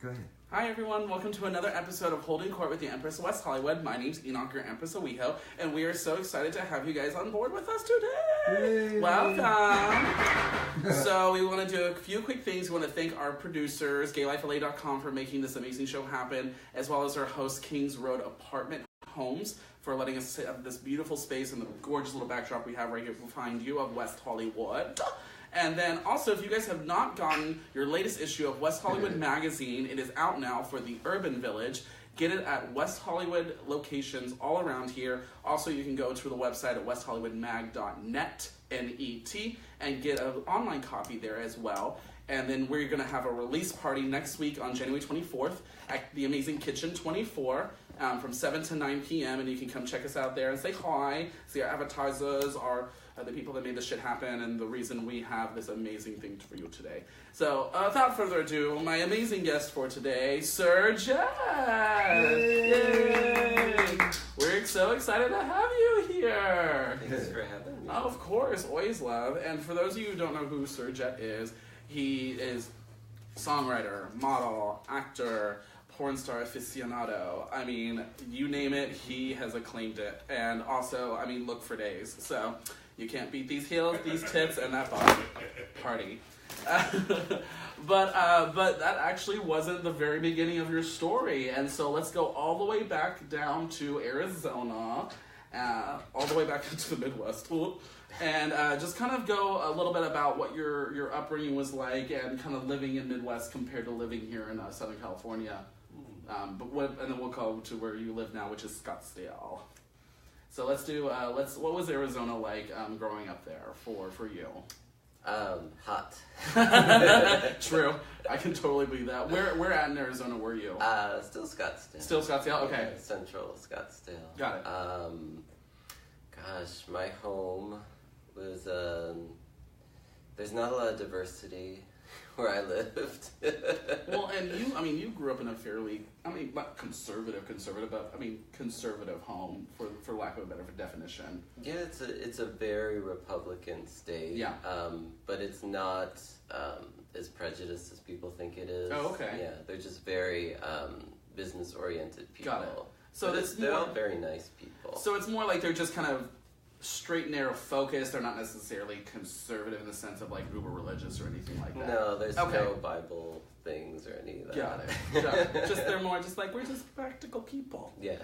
Go ahead. Hi everyone, welcome to another episode of Holding Court with the Empress of West Hollywood. My name's Enoch, your Empress of WeHo, and we are so excited to have you guys on board with us today. Yay. Welcome. So we want to do a few quick things. We want to thank our producers, GayLifeLA.com, for making this amazing show happen, as well as our host, Kings Road Apartment Homes, for letting us have this beautiful space and the gorgeous little backdrop we have right here behind you of West Hollywood. And then also, if you guys have not gotten your latest issue of West Hollywood Magazine, it is out now for the Urban Village. Get it at West Hollywood locations all around here. Also, you can go to the website at westhollywoodmag.net, N-E-T, and get an online copy there as well. And then we're going to have a release party next week on January 24th at the Amazing Kitchen 24 from 7 to 9 p.m. And you can come check us out there and say hi, see our advertisers, the people that made this shit happen, and the reason we have this amazing thing for you today. So, without further ado, my amazing guest for today, Sir Jet! Yay! We're so excited to have you here! Thanks for having me. Oh, of course, always love. And for those of you who don't know who Sir Jet is, he is songwriter, model, actor, porn star aficionado. I mean, you name it, he has acclaimed it. And also, I mean, look for days. So, you can't beat these heels, these tits, and that body. Party. But that actually wasn't the very beginning of your story. And so let's go all the way back down to Arizona, all the way back into the Midwest. And just kind of go a little bit about what your upbringing was like and kind of living in Midwest compared to living here in Southern California. And then we'll go to where you live now, which is Scottsdale. So let's do, what was Arizona like growing up there for you? Hot. True. I can totally believe that. Where at in Arizona were you? Still Scottsdale. Still Scottsdale? Okay. Yeah, Central Scottsdale. Got it. Gosh, my home was, there's not a lot of diversity where I lived. Well, and you grew up in a fairly, not conservative, but conservative home, for lack of a better definition. Yeah, it's a very Republican state. Yeah. But it's not as prejudiced as people think it is. Oh, okay. Yeah, they're just very business-oriented people. Got it. So they're all very nice people. So it's more like they're just kind of straight narrow focused. They're not necessarily conservative in the sense of like uber religious or anything like that. No, there's no Bible things or any of that. Got it. Just they're more just like, we're just practical people. Yeah.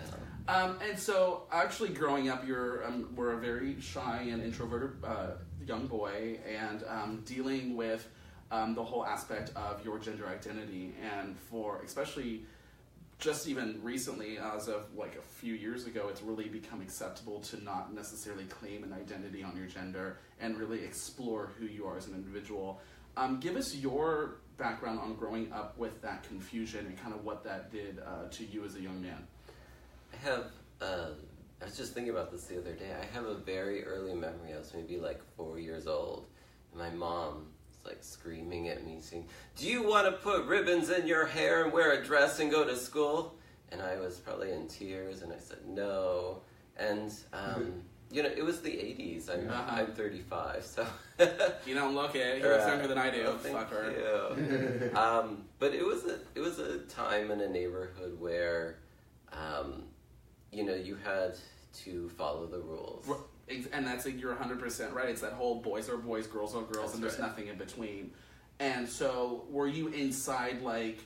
And so actually growing up, we're a very shy and introverted young boy, and dealing with the whole aspect of your gender identity, and for especially just even recently, as of like a few years ago, it's really become acceptable to not necessarily claim an identity on your gender and really explore who you are as an individual. Give us your background on growing up with that confusion and kind of what that did to you as a young man. I was just thinking about this the other day. I have a very early memory. I was maybe like 4 years old, and my mom like screaming at me saying, "Do you want to put ribbons in your hair and wear a dress and go to school?" And I was probably in tears, and I said no. And it was the 80s. I'm 35, so you don't look it. You're younger than I do. Oh, fucker. You. But it was a time in a neighborhood where you had to follow the rules. And that's you're 100% right. It's that whole boys are boys, girls are girls, and there's nothing in between. And so, were you inside like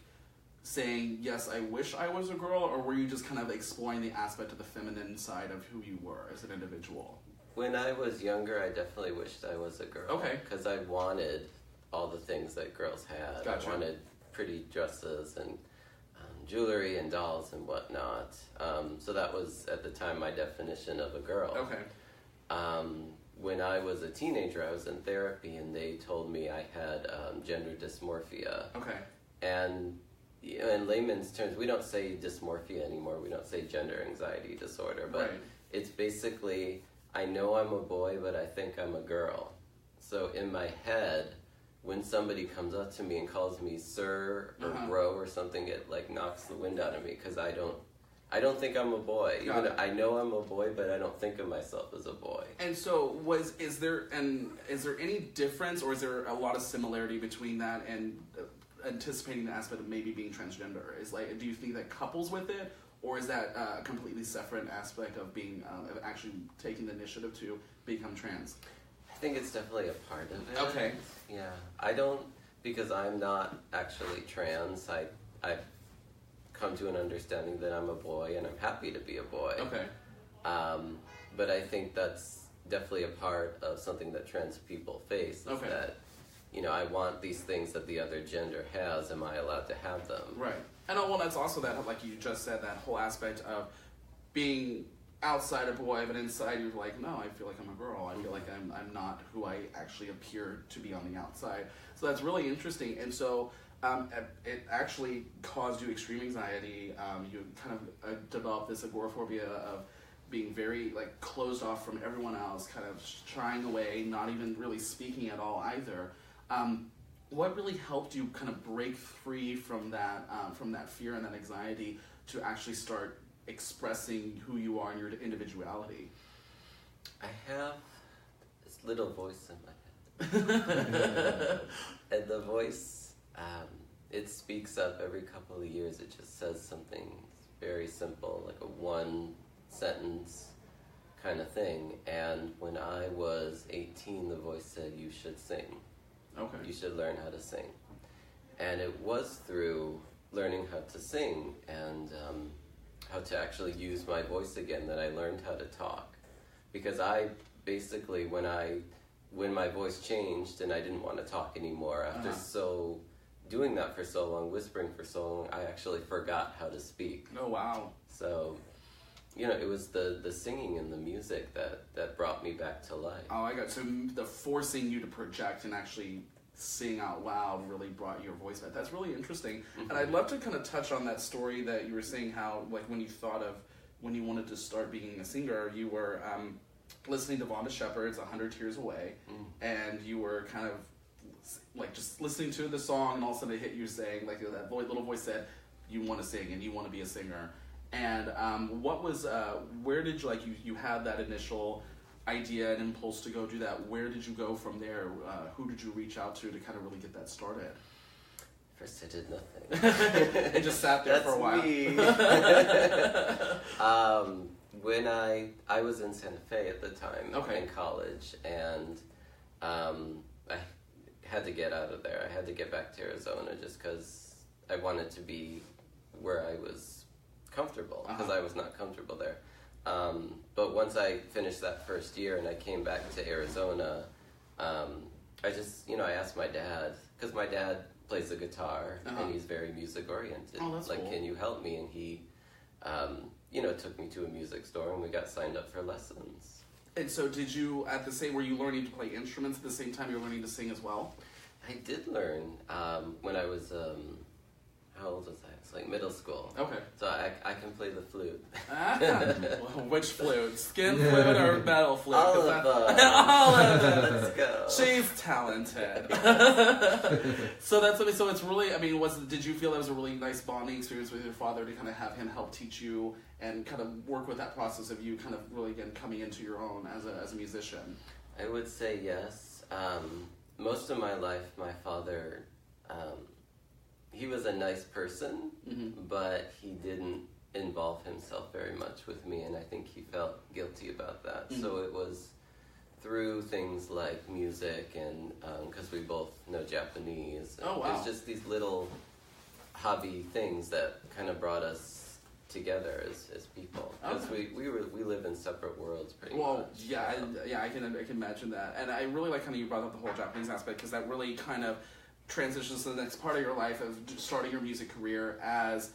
saying, "Yes, I wish I was a girl," or were you just kind of exploring the aspect of the feminine side of who you were as an individual? When I was younger, I definitely wished I was a girl. Okay. Because I wanted all the things that girls had. Gotcha. I wanted pretty dresses and jewelry and dolls and whatnot. So that was at the time my definition of a girl. Okay. When I was a teenager, I was in therapy, and they told me I had gender dysmorphia. Okay. And in layman's terms, we don't say dysmorphia anymore. We don't say gender anxiety disorder. But It's basically, I know I'm a boy, but I think I'm a girl. So in my head, when somebody comes up to me and calls me sir or bro or something, it like knocks the wind out of me, because I don't think I'm a boy. I know I'm a boy, but I don't think of myself as a boy. And so, is there any difference, or is there a lot of similarity between that and anticipating the aspect of maybe being transgender? Is like, do you think that couples with it, or is that a completely separate aspect of being of actually taking the initiative to become trans? I think it's definitely a part of it. Okay. Yeah, I don't, because I'm not actually trans. I've come to an understanding that I'm a boy, and I'm happy to be a boy. Okay. But I think that's definitely a part of something that trans people face. Is Okay. that, I want these things that the other gender has. Am I allowed to have them? Right. And well, that's also that, like you just said, that whole aspect of being outside a boy, but inside you're like, no, I feel like I'm a girl. I feel like I'm not who I actually appear to be on the outside. So that's really interesting. And so it actually caused you extreme anxiety. You kind of developed this agoraphobia of being very like closed off from everyone else, kind of shying away, not even really speaking at all either. What really helped you kind of break free from that fear and that anxiety to actually start expressing who you are and your individuality? I have this little voice in my head. And the voice, it speaks up every couple of years. It just says something very simple, like a one sentence kind of thing. And when I was 18, the voice said, you should sing. Okay. You should learn how to sing. And it was through learning how to sing and how to actually use my voice again that I learned how to talk. Because I basically, when my voice changed and I didn't want to talk anymore, after doing that for so long, whispering for so long, I actually forgot how to speak. Oh, wow. So, it was the singing and the music that brought me back to life. Oh, I got so the forcing you to project and actually sing out loud really brought your voice back. That's really interesting. Mm-hmm. And I'd love to kind of touch on that story that you were saying, how like when you wanted to start being a singer, you were listening to Vonda Shepard's 100 Tears Away, and you were kind of like just listening to the song, and all of a sudden it hit you saying, like that little voice said, you want to sing and you want to be a singer. And what was, where did you had that initial idea and impulse to go do that? Where did you go from there? Who did you reach out to kind of really get that started? First I did nothing. It just sat there for a while. Me. When I was in Santa Fe at the time, in college, and I had to get out of there. I had to get back to Arizona just because I wanted to be where I was comfortable, because I was not comfortable there. But once I finished that first year and I came back to Arizona, I just, I asked my dad, because my dad plays the guitar and he's very music oriented. Oh, that's cool. Can you help me? And he, took me to a music store and we got signed up for lessons. And so did you, were you learning to play instruments at the same time you were learning to sing as well? I did learn when I was, how old was I? It's like middle school. Okay. So I can play the flute. Which flute? Skin flute or metal flute? All of them. All of them. Let's go. She's talented. So so it's really, did you feel that was a really nice bonding experience with your father to kind of have him help teach you and kind of work with that process of you kind of really, again, coming into your own as a musician? I would say yes. Most of my life, my father, he was a nice person, but he didn't involve himself very much with me, and I think he felt guilty about that. So it was through things like music, and because we both know Japanese. Oh, wow. It was just these little hobby things that kind of brought us together as people, because we live in separate worlds pretty much. Well, I can imagine that, and I really like kind of you brought up the whole Japanese aspect, because that really kind of transitions to the next part of your life of starting your music career as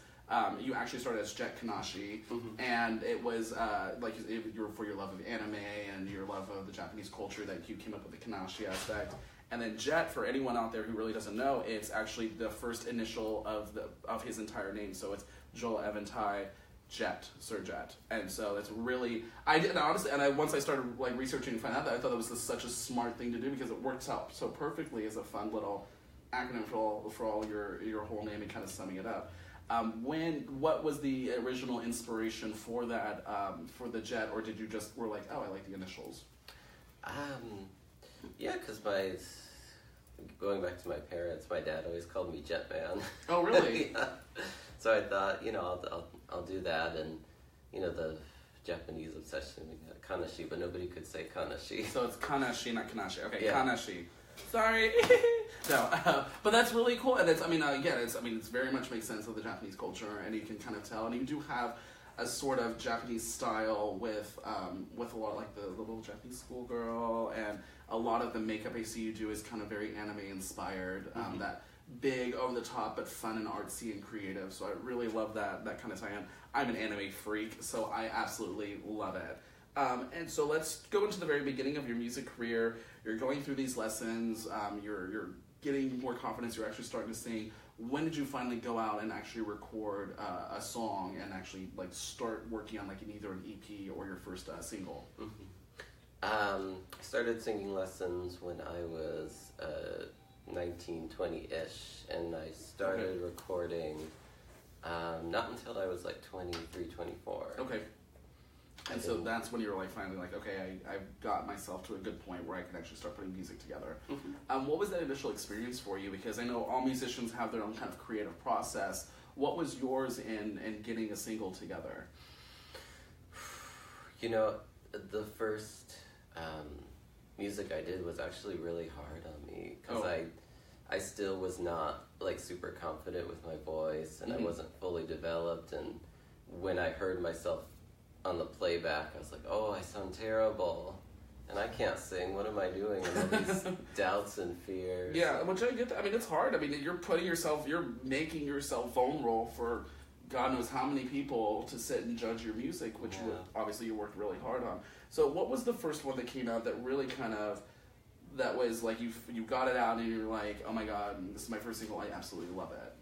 you actually started as Jet Kanashi, and it was for your love of anime and your love of the Japanese culture that you came up with the Kanashi aspect. And then Jet, for anyone out there who really doesn't know, it's actually the first initial of his entire name. So it's Joel Eventai Jet, Sir Jet. And so it's really, once I started researching and finding out that, I thought it was such a smart thing to do, because it works out so perfectly as a fun little acronym for all your whole name and kind of summing it up. What was the original inspiration for that, for the Jet, or did you just were like, oh, I like the initials? Yeah, because going back to my parents, my dad always called me Jetman. Oh, really? Yeah. So I thought, I'll do that, and the Japanese obsession, Kanashi, but nobody could say Kanashi. So it's Kanashi, not Kanashi. Okay, yeah. Kanashi. Sorry. No, but that's really cool, and it's it's very much makes sense of the Japanese culture, and you can kind of tell, and you do have a sort of Japanese style with a lot like the little Japanese schoolgirl, and a lot of the makeup I see you do is kind of very anime inspired. That big, over the top, but fun and artsy and creative. So I really love that kind of tie-in. I'm an anime freak, so I absolutely love it. And so let's go into the very beginning of your music career. You're going through these lessons. You're getting more confidence. You're actually starting to sing. When did you finally go out and actually record a song and actually like start working on like either an EP or your first single? I started singing lessons when I was 19, 20-ish, and I started recording not until I was like 23, 24. Okay. And so that's when you were like finally like, okay, I've got myself to a good point where I can actually start putting music together. What was that initial experience for you? Because I know all musicians have their own kind of creative process. What was yours in getting a single together? The first music I did was actually really hard on me, because I still was not like super confident with my voice, and I wasn't fully developed, and when I heard myself on the playback, I was like, oh, I sound terrible, and I can't sing. What am I doing? And all these doubts and fears. Yeah, which I get that. I mean, it's hard. I mean, you're making yourself vulnerable for God knows how many people to sit and judge your music, which obviously you worked really hard on. So what was the first one that came out that really kind of, that was like you got it out and you're like, oh my God, this is my first single, I absolutely love it?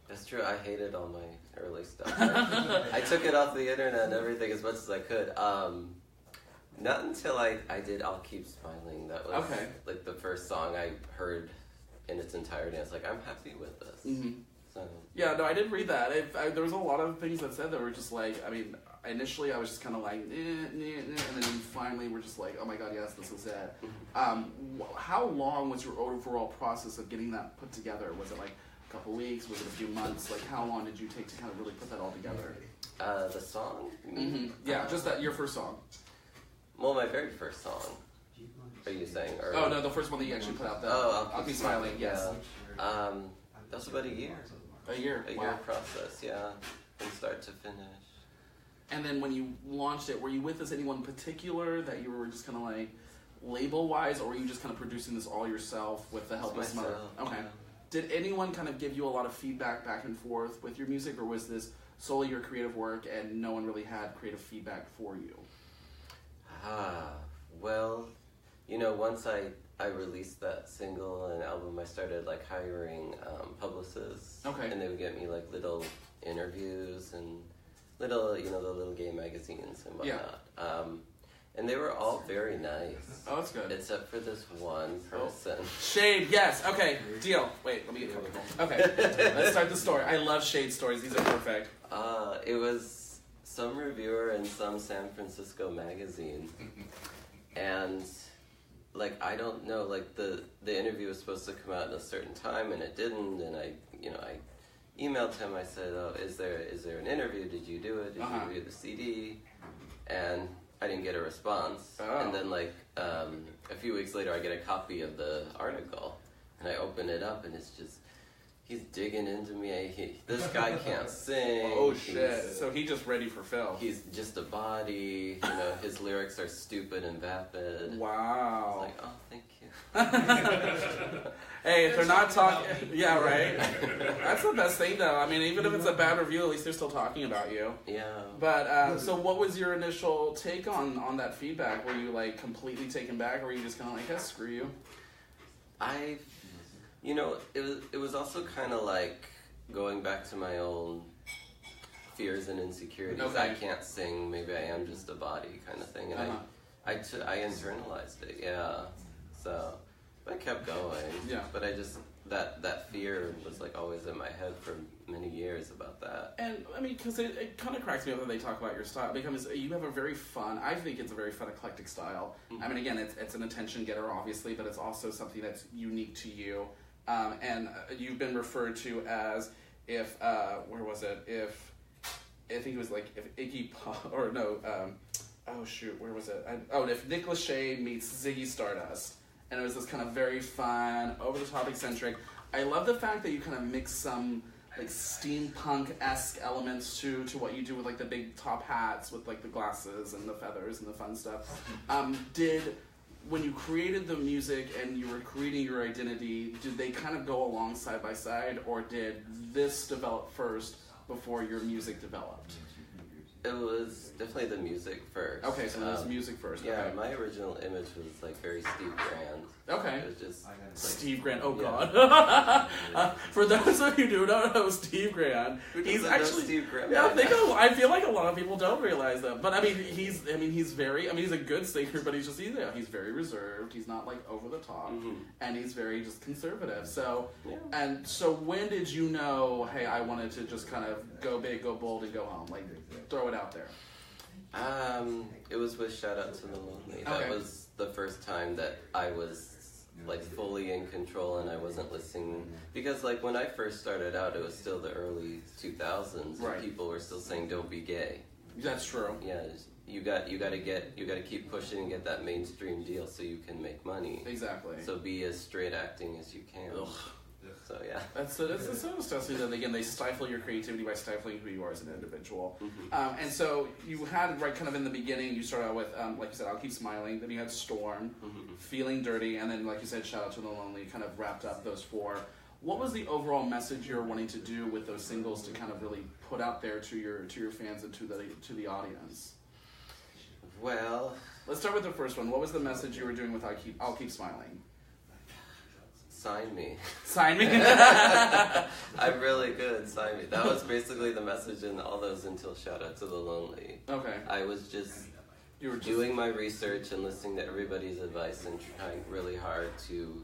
That's true. I hated all my early stuff. I took it off the internet and everything as much as I could. Not until I did I'll Keep Smiling. That was like the first song I heard in its entirety. I was like, I'm happy with this. So, yeah, no, I did read that. There was a lot of things that said that were just like, I mean, initially I was just kind of like, and then finally we're just like, oh my God, yes, this is it. How long was your overall process of getting that put together? Was it like a couple weeks? Was it a few months? Like, how long did you take to kind of really put that all together? The song? Yeah, just your first song. Well, my very first song. Are you saying? Or, oh, no, the first one that you actually put out. I'll Keep Smiling, yes. That was about a year. A year process, yeah, from start to finish. And then when you launched it, were you with anyone in particular that you were just kind of like label-wise, or were you just kind of producing this all yourself with the help of some other? Okay. Yeah. Did anyone kind of give you a lot of feedback back and forth with your music, or was this solely your creative work and no one really had creative feedback for you? Well, once I released that single and album, I started like hiring publicists. Okay. And they would get me like little interviews and little, the little gay magazines and whatnot. Yeah. And they were all very nice. Oh, that's good. Except for this one person. Shade, yes. Okay, deal. Wait, let me get comfortable. Okay, let's start the story. I love Shade stories. These are perfect. It was some reviewer in some San Francisco magazine. And, like, I don't know, like, the interview was supposed to come out at a certain time, and it didn't, and I emailed him. I said, oh, is there an interview? Did you do it? Did you review the CD? And I didn't get a response. Oh. And then, like, a few weeks later, I get a copy of the article, and I open it up, and it's just, he's digging into me. This guy can't sing. Oh, shit. So he's just ready for Phil. He's just a body. His lyrics are stupid and vapid. Wow. It's like, oh, thank you. Hey, if they're not talking... Yeah, right? That's the best thing, though. I mean, even if it's a bad review, at least they're still talking about you. Yeah. But, so what was your initial take on that feedback? Were you, like, completely taken back, or were you just kind of like, yeah, screw you? It was also kind of like going back to my own fears and insecurities. Okay. I can't sing, maybe I am just a body kind of thing. And I internalized it, yeah. So, but I kept going. Yeah. But that fear was like always in my head for many years about that. And I mean, because it kind of cracks me up when they talk about your style, because you have a very fun, I think it's a very fun eclectic style. I mean, again, it's an attention getter, obviously, but it's also something that's unique to you. And you've been referred to as, where was it? I think it was like, if Iggy Pop, or no, oh shoot, where was it? If Nick Lachey meets Ziggy Stardust. And it was this kind of very fun, over-the-top eccentric. I love the fact that you kind of mix some like steampunk-esque elements to what you do with like the big top hats with like the glasses and the feathers and the fun stuff. When you created the music and you were creating your identity, did they kind of go along side by side, or did this develop first before your music developed? It was definitely the music first. Okay, so it was music first. Yeah, okay. my original image was like very Steve Grand. Okay. It was just like, Steve Grand. Oh yeah. God. For those of you who don't know Steve Grand, he's actually Steve Grand. Yeah, I feel like a lot of people don't realize that. But I mean, he's a good singer, but he's very reserved. He's not like over the top, and he's very just conservative. So, and so when did you know, hey, I wanted to just kind of go big, go bold, and go home, like throw it out there? It was with Shout Out to the Lonely. Okay. That was the first time that I was like fully in control and I wasn't listening, because like when I first started out, it was still the early 2000s, right. and people were still saying don't be gay. That's true. Yeah, you got to keep pushing and get that mainstream deal so you can make money. Exactly. So be as straight acting as you can. Ugh. So yeah, it's so disgusting that again they stifle your creativity by stifling who you are as an individual. And so you had right kind of in the beginning, you started out with like you said, I'll Keep Smiling. Then you had Storm, Feeling Dirty, and then like you said, Shout Out to the Lonely. Kind of wrapped up those four. What was the overall message you're wanting to do with those singles to kind of really put out there to your fans and to the audience? Well, let's start with the first one. What was the message you were doing with I'll Keep Smiling? Sign me. Sign me? I'm really good, sign me. That was basically the message in all those until Shout Out to the Lonely. Okay. I was just doing my research and listening to everybody's advice and trying really hard to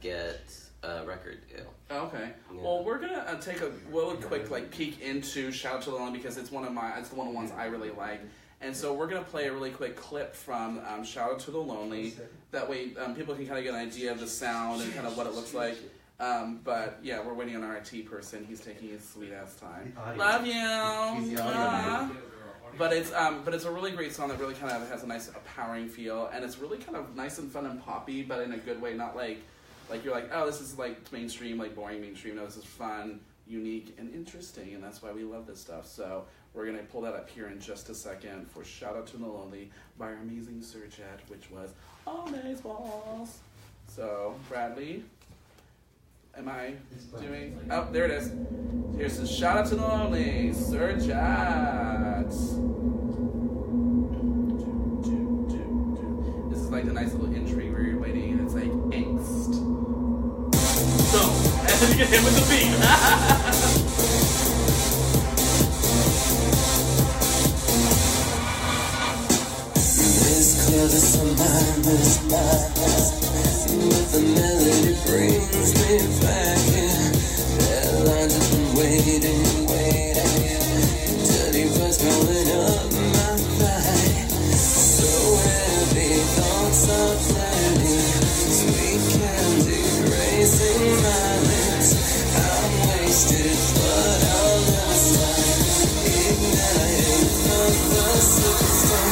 get a record deal. Okay. Yeah. Well, we're gonna take a really quick like peek into Shout Out to the Lonely because it's one of the ones I really like. And so we're going to play a really quick clip from Shout Out to the Lonely. That way people can kind of get an idea of the sound and kind of what it looks like. But yeah, we're waiting on our IT person. He's taking his sweet-ass time. Love you! But it's a really great song that really kind of has a nice empowering feel. And it's really kind of nice and fun and poppy, but in a good way. Not like you're like, oh, this is like mainstream, like boring mainstream. No, this is fun, unique, and interesting. And that's why we love this stuff. So we're going to pull that up here in just a second for Shout Out to the Lonely by our amazing Sir Jet, which was Amaze Balls. So, Bradley, am I doing... Oh, there it is. Here's the Shout Out to the Lonely, Sir Jet. This is like the nice little entry where you're waiting and it's like angst. So, and then you get hit with the beat. This is my madness, but the melody brings me back in. Airlines have been waiting, dirty birds crawling up my thigh. So heavy, thoughts are plenty, sweet candy racing my lips. I'm wasted, but I'll never stop, igniting from the system.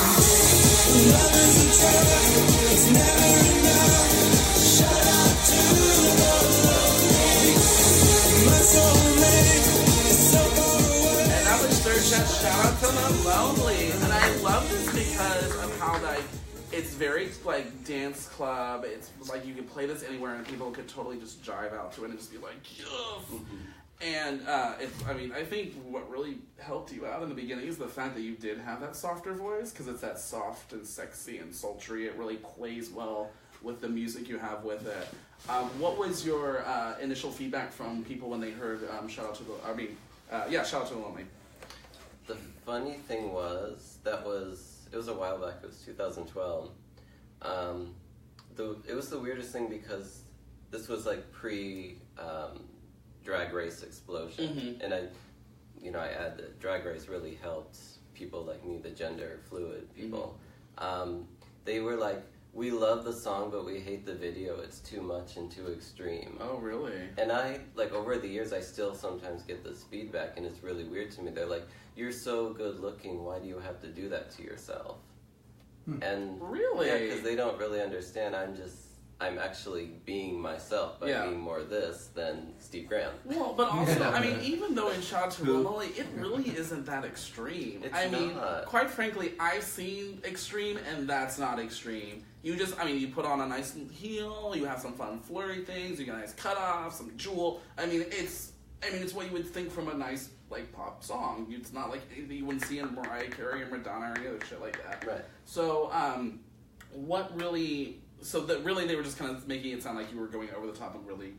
Love is a drug, it's never enough. Shout out to the lonely. My soulmate is so far away. And that was Sir Jet, Shout Out to the Lonely. And I love this because of how like it's very like dance club. It's like you can play this anywhere and people could totally just jive out to it and just be like, yes. And I think what really helped you out in the beginning is the fact that you did have that softer voice, because it's that soft and sexy and sultry. It really plays well with the music you have with it. What was your initial feedback from people when they heard Shout Out to the Lonely? The funny thing was, it was a while back, it was 2012. It was the weirdest thing because this was like pre Drag Race explosion, and I add that Drag Race really helped people like me, the gender fluid people. They were like, we love the song, but we hate the video. It's too much and too extreme. Oh, really? And I, like, over the years, I still sometimes get this feedback, and it's really weird to me. They're like, you're so good looking, why do you have to do that to yourself? And really? Yeah, because they don't really understand. I'm actually being myself by being more this than Steve Graham. Well, but also, I mean, even though in Shot to Lolly, it really isn't that extreme. It's not. Quite frankly, I've seen extreme, and that's not extreme. You you put on a nice heel, you have some fun flirty things, you get a nice cutoff, some jewel. It's what you would think from a nice, like, pop song. It's not like you wouldn't see in Mariah Carey or Madonna or any other shit like that. Right. So, really they were just kind of making it sound like you were going over the top, and really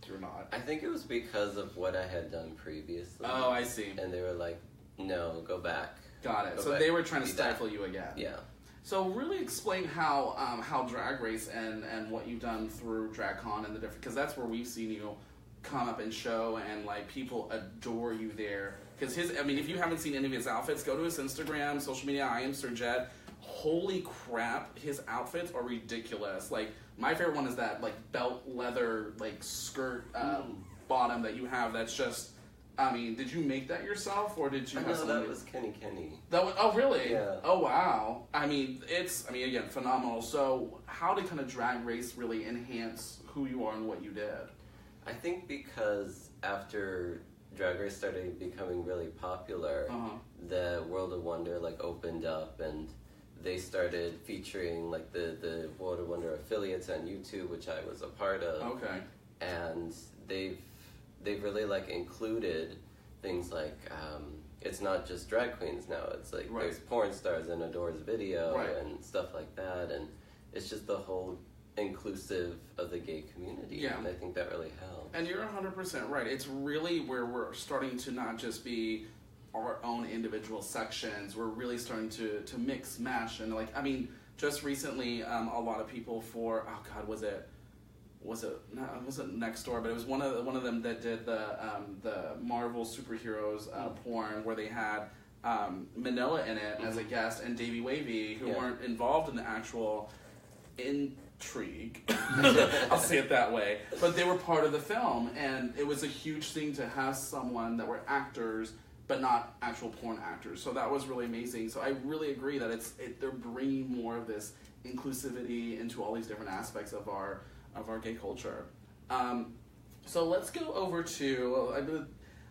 you're not. I think it was because of what I had done previously. Oh, I see. And they were like, no, go back. Got it. Go So back. they were trying to Do stifle that. you again. Yeah. So really explain how Drag Race and what you've done through DragCon and the different, because that's where we've seen you come up and show, and like people adore you there. Because if you haven't seen any of his outfits, go to his Instagram, social media. I am Sir Jet. Holy crap, his outfits are ridiculous. Like, my favorite one is that like belt leather like skirt bottom that you have. That's just, did you make that yourself, or did you have something? That was Kenny. That was, oh really? Yeah. Oh wow. Again, phenomenal. So how did kind of Drag Race really enhance who you are and what you did? I think because after Drag Race started becoming really popular, the World of Wonder like opened up, and they started featuring like the World of Wonder affiliates on YouTube, which I was a part of. Okay. And they've really like included things like it's not just drag queens now. It's like there's porn stars in Adore's video and stuff like that, and it's just the whole inclusive of the gay community. Yeah. And I think that really helps. And you're 100% right. It's really where we're starting to not just be our own individual sections. We're really starting to mix, mash, and just recently, a lot of people for was it Next Door, but it was one of them that did the Marvel superheroes porn, where they had Manila in it as a guest, and Davey Wavy, who weren't involved in the actual intrigue. I'll say it that way. But they were part of the film, and it was a huge thing to have someone that were actors, but not actual porn actors. So that was really amazing. So I really agree that they're bringing more of this inclusivity into all these different aspects of our gay culture. So let's go over to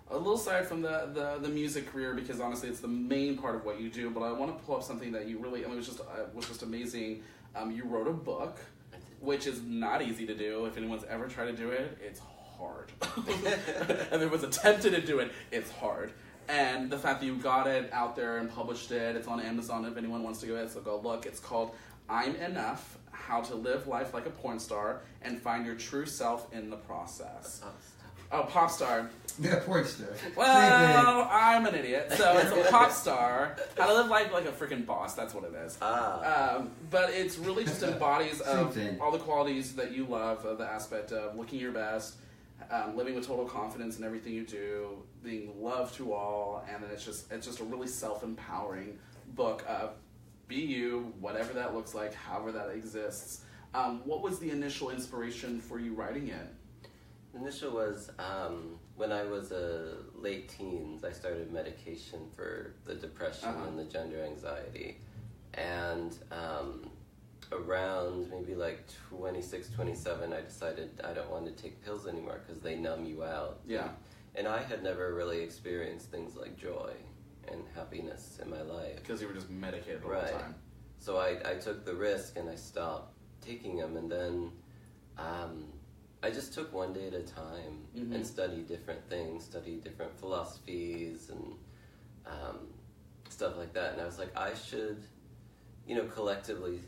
a little side from the music career, because honestly it's the main part of what you do, but I want to pull up something that you really, was just amazing. You wrote a book, which is not easy to do. If anyone's ever tried to do it, it's hard. And if was attempted to do it, it's hard. And the fact that you got it out there and published it, it's on Amazon if anyone wants to go ahead, so go look. It's called I'm Enough, How to Live Life Like a Porn Star and Find Your True Self in the Process. Pop star. Yeah, porn star. Well, I'm an idiot. So it's a pop star. How to live life like a freaking boss. That's what it is. But it's really just embodies of all the qualities that you love, of the aspect of looking your best, living with total confidence in everything you do, being loved to all, and then it's just a really self-empowering book of be you, whatever that looks like, however that exists. What was the initial inspiration for you writing it? Initial was when I was late teens, I started medication for the depression and the gender anxiety. And around maybe like 26, 27, I decided I don't want to take pills anymore because they numb you out. Yeah. And I had never really experienced things like joy and happiness in my life. Because you were just medicated all the time. So I took the risk and I stopped taking them, and then I just took one day at a time and studied different things, studied different philosophies and stuff like that. And I was like, I should, collectively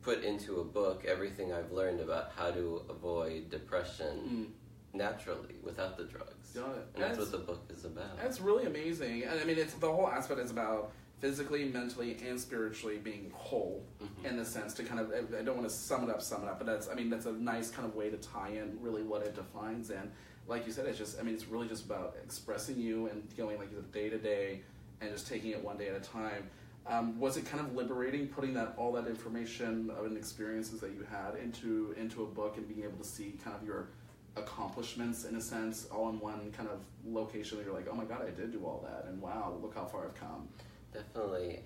put into a book everything I've learned about how to avoid depression naturally without the drugs. Got it. And that's what the book is about. That's really amazing. And it's the whole aspect is about physically, mentally, and spiritually being whole in the sense to kind of, I don't want to sum it up, but that's a nice kind of way to tie in really what it defines. And like you said, it's really just about expressing you and going like day to day and just taking it one day at a time. Was it kind of liberating putting all that information and experiences that you had into a book and being able to see kind of your accomplishments in a sense all in one kind of location that you're like, oh my god, I did do all that, and wow, look how far I've come? Definitely.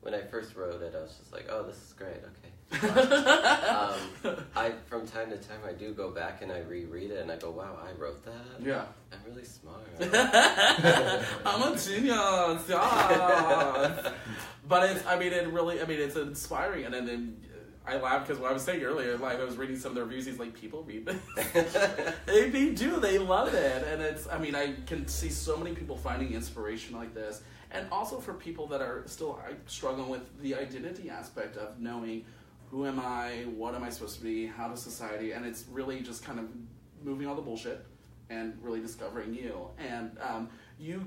When I first wrote it, I was just like, oh, this is great, okay. From time to time, I do go back and I reread it and I go, wow, I wrote that? Yeah. I'm really smart. I'm a genius, yeah. But it's inspiring. And then I laughed because what I was saying earlier, like I was reading some of the reviews, he's like, people read this. They do, they love it. And I can see so many people finding inspiration like this. And also for people that are still struggling with the identity aspect of knowing, who am I, what am I supposed to be, how does society, and it's really just kind of moving all the bullshit and really discovering you. And you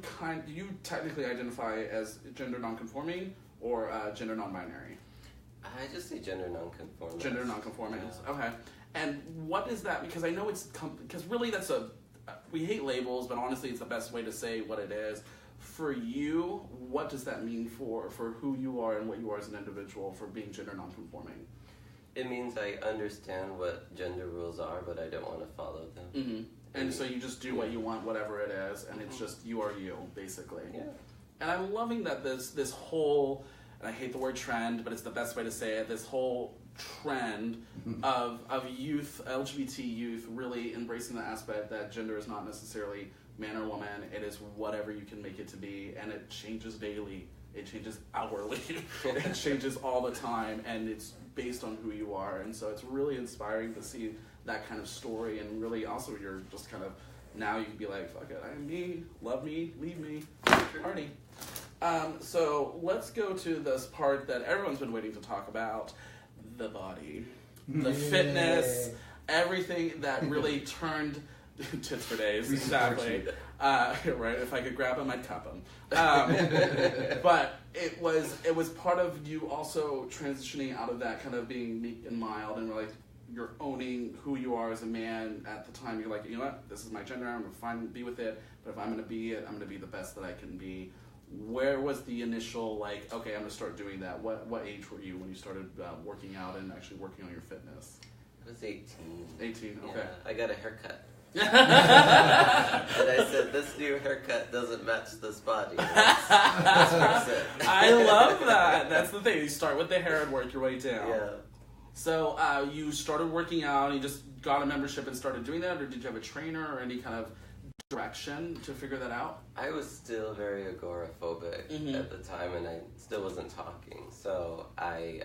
technically identify as gender nonconforming or gender non-binary? I just say gender nonconforming. Gender nonconforming, yeah. Okay. And what is that? Because I know because really we hate labels, but honestly it's the best way to say what it is. For you, what does that mean for who you are and what you are as an individual for being gender nonconforming? It means I understand what gender rules are, but I don't want to follow them. Mm-hmm. And so you just do what you want, whatever it is, and it's just you are you, basically. Yeah. And I'm loving that this whole, and I hate the word trend, but it's the best way to say it, this whole trend of youth, LGBT youth, really embracing the aspect that gender is not necessarily man or woman, it is whatever you can make it to be, and it changes daily, it changes hourly, it changes all the time, and it's based on who you are. And so it's really inspiring to see that kind of story, and really also you're just kind of, now you can be like, fuck it, I am me, love me, leave me, party. So let's go to this part that everyone's been waiting to talk about, the body, the fitness, everything that really turned tits for days, exactly. Right, if I could grab them, I'd cup them. But it was part of you also transitioning out of that kind of being meek and mild, and like you're owning who you are as a man. At the time, you're like, you know what, this is my gender, I'm fine to be with it, but if I'm going to be it, I'm going to be the best that I can be. Where was the initial, like, okay, I'm going to start doing that? What age were you when you started working out and actually working on your fitness? I was 18. 18, okay. Yeah, I got a haircut. And I said, this new haircut doesn't match this body. Let's fix it. I love that. That's the thing. You start with the hair and work your way down. Yeah. So you started working out, and you just got a membership and started doing that, or did you have a trainer or any kind of direction to figure that out? I was still very agoraphobic at the time, and I still wasn't talking. So I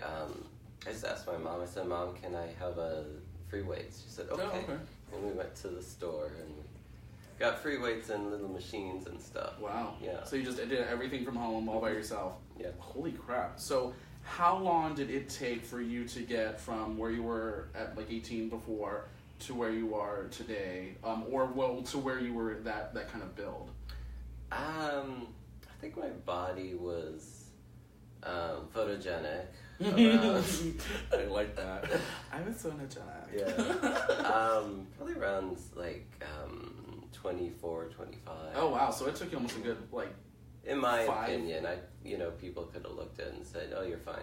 just asked my mom, I said, Mom, can I have free weights? She said, okay. Oh, okay. And we went to the store and we got free weights and little machines and stuff. Wow. Yeah. So you just did everything from home all by yourself? Yeah. Holy crap. So how long did it take for you to get from where you were at like 18 before to where you are today? To where you were that kind of build? I think my body was photogenic. I like that. I was photogenic. Yeah. Probably around like 24, 25. Oh wow! So it took you almost a good In my opinion, people could have looked at it and said, "Oh, you're fine."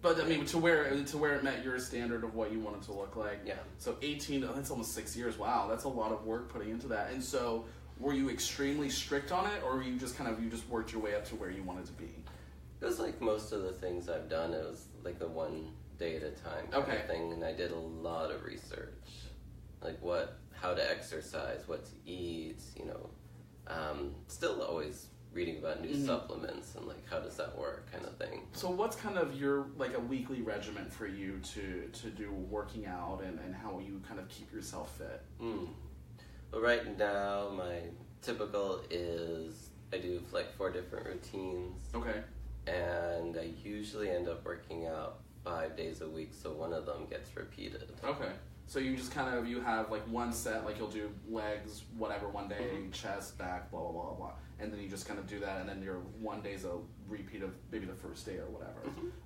But I mean, to where it met your standard of what you wanted to look like. Yeah. So 18. That's almost 6 years. Wow, that's a lot of work putting into that. And so, were you extremely strict on it, or were you just you just worked your way up to where you wanted to be? It was like most of the things I've done. It was like a one day at a time kind of thing, and I did a lot of research, like how to exercise, what to eat. Still always reading about new supplements and like how does that work, kind of thing. So what's kind of your a weekly regimen for you to do working out and how you kind of keep yourself fit? Well, right now my typical is I do like 4 different routines. Okay. And I usually end up working out 5 days a week, so one of them gets repeated. Okay. So you just kind of, you have like one set, like you'll do legs, whatever, one day, chest, back, blah, blah, blah, blah. And then you just kind of do that, and then your one day's a repeat of maybe the first day or whatever.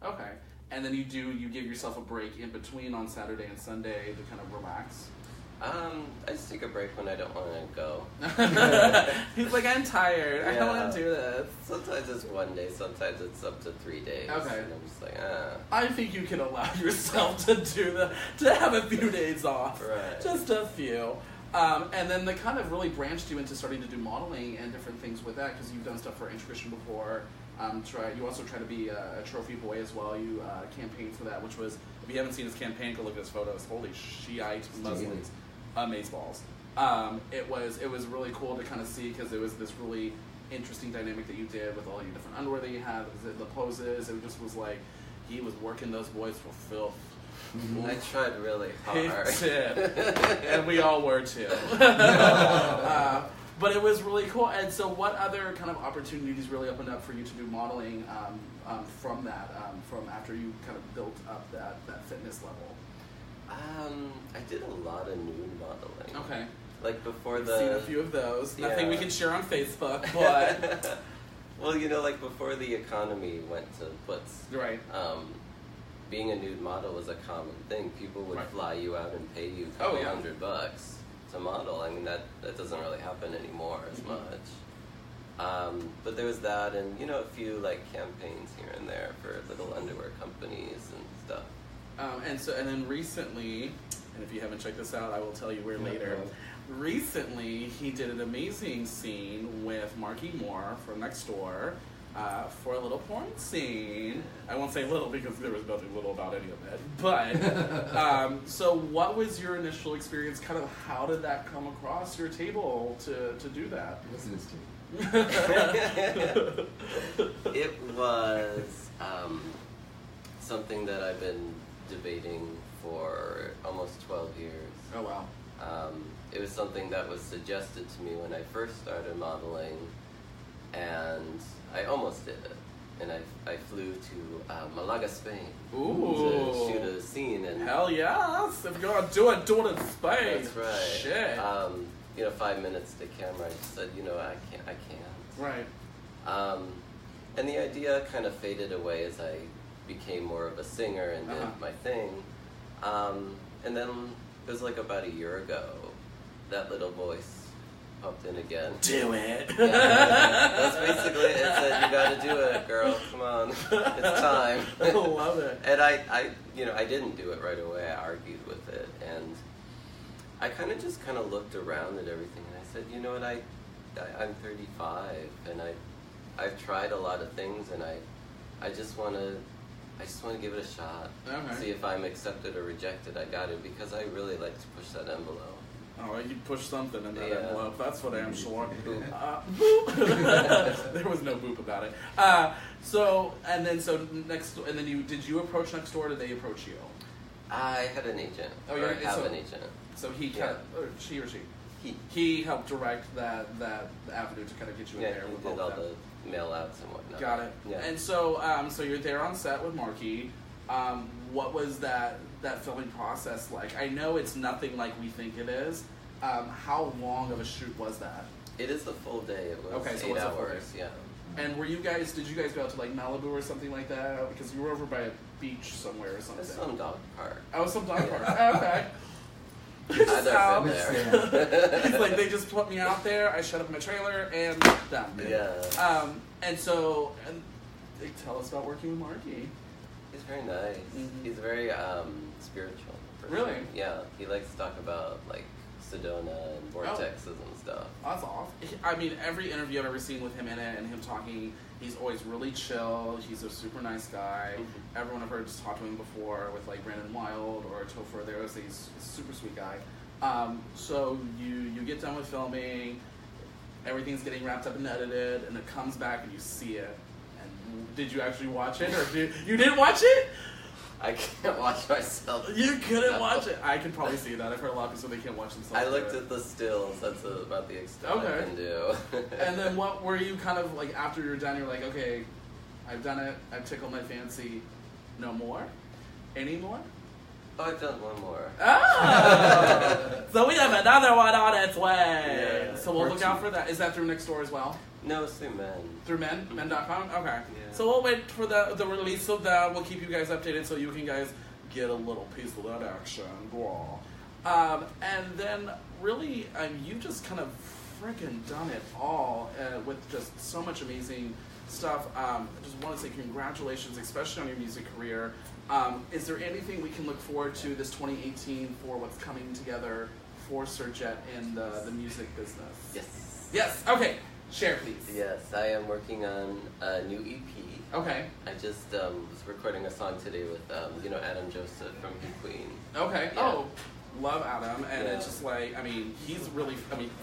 Okay. And then you give yourself a break in between on Saturday and Sunday to kind of relax. I just take a break when I don't want to go. He's like, I'm tired. I don't want to do this. Sometimes it's one day. Sometimes it's up to 3 days. Okay. And I'm just like, I think you can allow yourself to have a few days off. Right. Just a few. And then they kind of really branched you into starting to do modeling and different things with that, because you've done stuff for Intuition before. You also try to be a trophy boy as well. You campaigned for that, which was, if you haven't seen his campaign, go look at his photos. Holy Shiite Muslims. Amazeballs. It was really cool to kind of see, because it was this really interesting dynamic that you did with all your different underwear that you had, the poses. It just was like he was working those boys for filth. I tried really hard. And we all were too. But it was really cool. And so what other kind of opportunities really opened up for you to do modeling from that, from after you kind of built up that fitness level? I did a lot of nude modeling. Okay. Like before I've seen a few of those. Nothing we can share on Facebook, but... Well, like before the economy went to puts. Right. Being a nude model was a common thing. People would fly you out and pay you a couple $100 to model. I mean, that doesn't really happen anymore as much. But there was that, and a few like campaigns here and there for little underwear companies and stuff. And then recently, and if you haven't checked this out, I will tell you where later. Recently, he did an amazing scene with Marky Moore from next door for a little porn scene. I won't say little because there was nothing little about any of it. But, so what was your initial experience? Kind of how did that come across your table to do that? It wasn't his table. It was something that I've been debating for almost 12 years. Oh, wow. It was something that was suggested to me when I first started modeling, and I almost did it. And I flew to Malaga, Spain to shoot a scene. And hell yes! If you're gonna do it in Spain. That's right. Shit. 5 minutes to camera, I just said, I can't. Right. And the idea kind of faded away as I became more of a singer and did my thing. And then it was like about a year ago, that little voice popped in again. Do it! Yeah, that's basically it. It said, you gotta do it, girl. Come on. It's time. I love it. And I didn't do it right away. I argued with it. And I kind of looked around at everything, and I said, you know what, I'm 35, and I've tried a lot of things, and I just want to give it a shot. Okay. See if I'm accepted or rejected. I got it, because I really like to push that envelope. Oh, you push something in that envelope. That's what I am sure. Boop. There was no boop about it. Did you approach next door, or did they approach you? I had an agent. An agent. So he she or she? He helped direct that avenue to kind of get you in there. Yeah, he did all the mail outs and whatnot. Got it. Yeah. And so you're there on set with Marky. What was that filming process like? I know it's nothing like we think it is. How long of a shoot was that? It is a full day. It was so 8 hours. Yeah. And did you guys go out to like Malibu or something like that? Because you were over by a beach somewhere or something. Some dog park. Oh, some dog park. Okay. I've never been there. He's like, they just put me out there, I shut up my trailer, and done. Yeah. And they tell us about working with Marky. He's very nice. Mm-hmm. He's very spiritual. Really? Yeah. He likes to talk about like Sedona and vortexes and stuff. That's awesome. I mean, every interview I've ever seen with him in it and him talking, he's always really chill. He's a super nice guy. Mm-hmm. Everyone I've heard just talk to him before with like Brandon Wild or Topher, he's a super sweet guy. So you get done with filming, everything's getting wrapped up and edited, and it comes back and you see it. And did you actually watch it, or you didn't watch it? I can't watch myself. You couldn't watch it. I can probably see that. I've heard a lot of people say they can't watch themselves. I looked at the stills. That's about the extent I can do. And then what were you kind of like after you're done? You're like, okay, I've done it. I've tickled my fancy. No more? Any more? Oh, I've done one more. Oh! So we have another one on its way. Yeah. So we'll look out for that. Is that through next door as well? No, it's through Men. Through Men? Men.com? Okay. Yeah. So we'll wait for the release of that. We'll keep you guys updated so you can guys get a little piece of that action. And then really, you've just kind of freaking done it all with just so much amazing stuff. I just want to say congratulations, especially on your music career. Is there anything we can look forward to this 2018 for what's coming together for Surjet in the music business? Yes. Yes. Okay. Share, please. Yes, I am working on a new EP. Okay. I just was recording a song today with Adam Joseph from He Queen. Okay. Yeah. Oh, love Adam, and Yeah. it's just like he's really.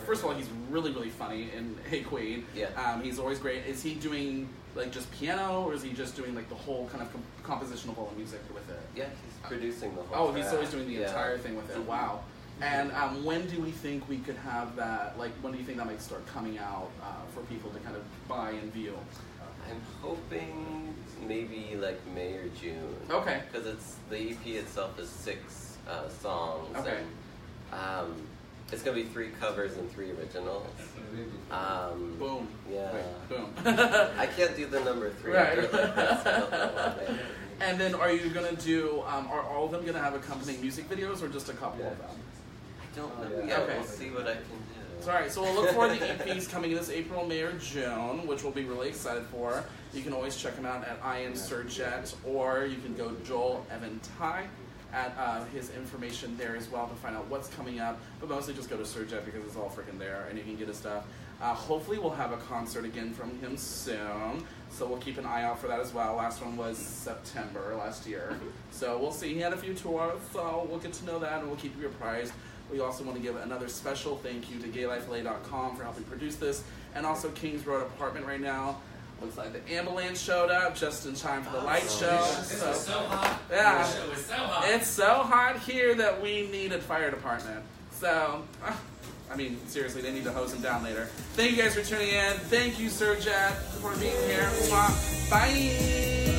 First of all, he's really really funny in Hey Queen. Yeah. He's always great. Is he doing like just piano, or is he just doing like the whole kind of compositional whole music with it? Yeah, he's producing the whole. Oh, he's always doing the entire thing with it. Mm-hmm. Wow. And when do we think we could have that? Like, when do you think that might start coming out for people to kind of buy and view? I'm hoping maybe like May or June. Okay. Because the EP itself is 6 songs. Okay. And, it's gonna be 3 covers and 3 originals. Boom. Yeah. Wait, boom. I can't do the number 3. Right. I do it like this. I don't know why. And then are you going to do, are all of them going to have accompanying music videos or just a couple of them? I don't know. Yeah. Okay. We'll see what I can do. Alright, so we'll look for the EPs coming this April, May, or June, which we'll be really excited for. You can always check them out at I Am Surjet, or you can go Joel Evan Ty at his information there as well to find out what's coming up. But mostly just go to Surjet because it's all freaking there and you can get his stuff. Hopefully we'll have a concert again from him soon, so we'll keep an eye out for that as well. Last one was September last year, so we'll see. He had a few tours, so we'll get to know that and we'll keep you apprised. We also want to give another special thank you to GayLifeLA.com for helping produce this, and also Kings Road Apartment right now. Looks like the ambulance showed up just in time for the light show. This was so hot. Yeah. It was so hot. It's so hot here that we need a fire department. So, seriously, they need to hose him down later. Thank you guys for tuning in. Thank you, Surjet, for being here. Bye.